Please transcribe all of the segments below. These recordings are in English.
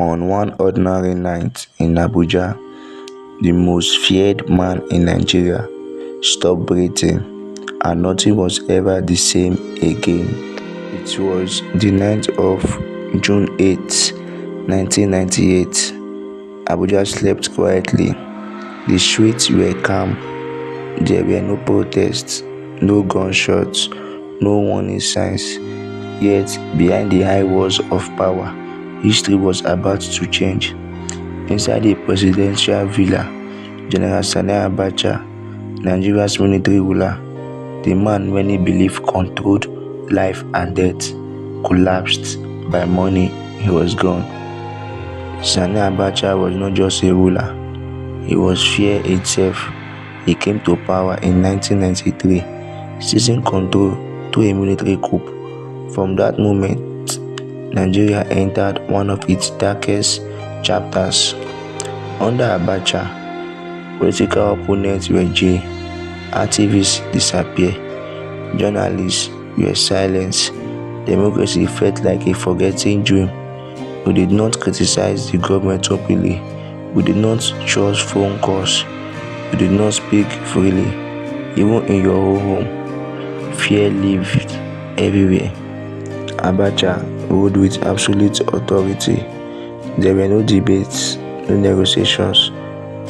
On one ordinary night in Abuja, the most feared man in Nigeria stopped breathing, and nothing was ever the same again. It was the night of June 8, 1998. Abuja slept quietly. The streets were calm. There were no protests, no gunshots, no warning signs. Yet, behind the high walls of power, history was about to change. Inside the presidential villa, General Sani Abacha, Nigeria's military ruler, the man many believe controlled life and death, collapsed. By morning, he was gone. Sani Abacha was not just a ruler, he was fear itself. He came to power in 1993, seizing control through a military coup. From that moment, Nigeria entered one of its darkest chapters. Under Abacha, political opponents were jailed, activists disappeared, journalists were silenced. Democracy felt like a forgotten dream. We did not criticize the government openly. We did not choose phone calls. We did not speak freely. Even in your own home, fear lived everywhere. Abacha ruled with absolute authority. There were no debates, no negotiations,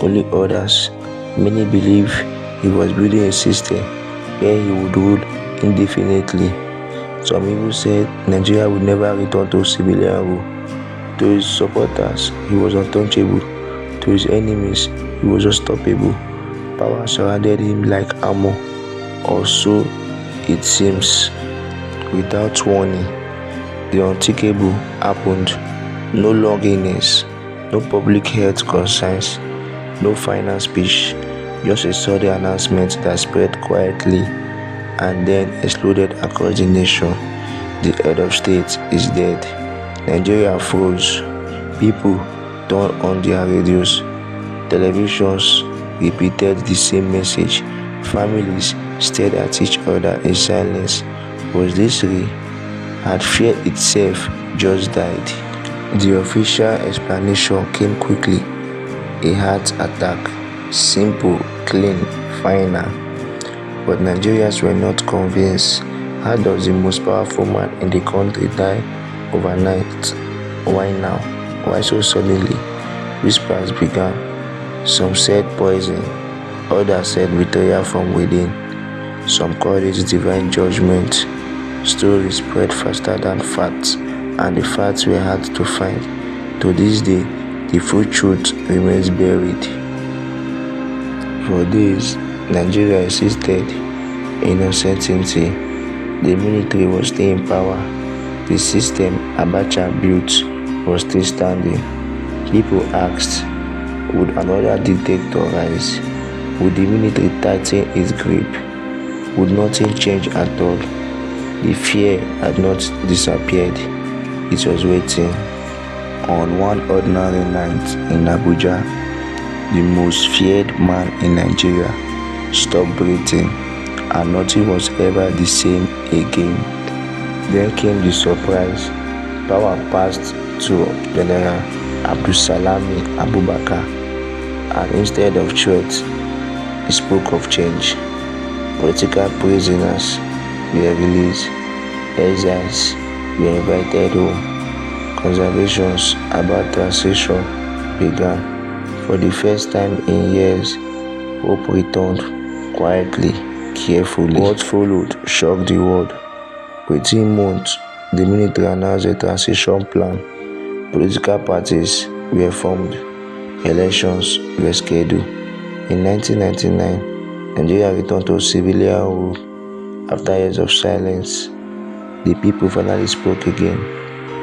only orders. Many believe he was building a system where he would rule indefinitely. Some even said Nigeria would never return to civilian rule. To his supporters, he was untouchable. To his enemies, he was unstoppable. Power surrounded him like armor, or so it seems. Without warning, the unthinkable happened. No long illness, no public health concerns, no final speech, just a sudden announcement that spread quietly and then exploded across the nation. The head of state is dead. Nigeria froze. People turned on their radios. Televisions repeated the same message. Families stared at each other in silence. Was this real? Had fear itself just died? The official explanation came quickly. A heart attack. Simple, clean, final. But Nigerians were not convinced. How does the most powerful man in the country die overnight? Why now? Why so suddenly? Whispers began. Some said poison, others said betrayal from within. Some called it divine judgment. Stories spread faster than facts, and the facts were hard to find. To this day, the full truth remains buried. For days, Nigeria existed in uncertainty. The military was still in power. The system Abacha built was still standing. People asked, would another dictator rise? Would the military tighten its grip? Would nothing change at all? The fear had not disappeared. It was waiting. On one ordinary night in Abuja, the most feared man in Nigeria stopped breathing, and nothing was ever the same again. Then came the surprise. Power passed to General Abdulsalami Abubakar, and instead of threat, he spoke of change. Political prisoners were released, exiles were invited home, conversations about transition began. For the first time in years, hope returned quietly, carefully. What followed shocked the world. Within months, the military announced a transition plan. Political parties were formed. Elections were scheduled. In 1999, Nigeria returned to civilian rule. After years of silence, the people finally spoke again.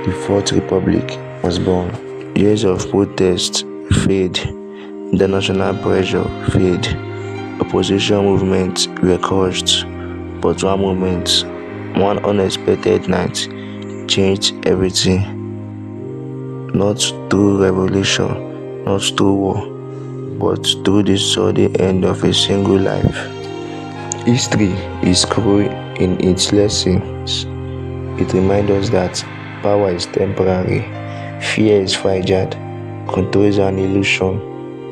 The Fourth Republic was born. Years of protest fade. International pressure fade. Opposition movements were crushed. But one moment, one unexpected night, changed everything. Not through revolution, not through war, but through the sudden end of a single life. History is cruel in its lessons. It reminds us that power is temporary, Fear is fragile. Control is an illusion.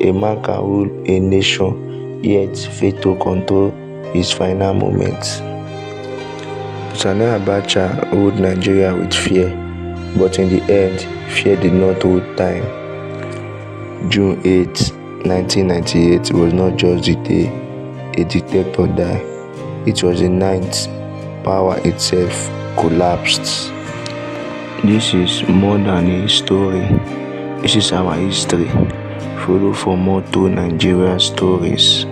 A man can rule a nation, yet fail to control his final moments. Sani Abacha ruled Nigeria with fear, but in the end, fear did not rule time. June 8, 1998 was not just the day a dictator died. It was the night power itself collapsed. This is more than a story. This is our history. Follow for more true Nigeria stories.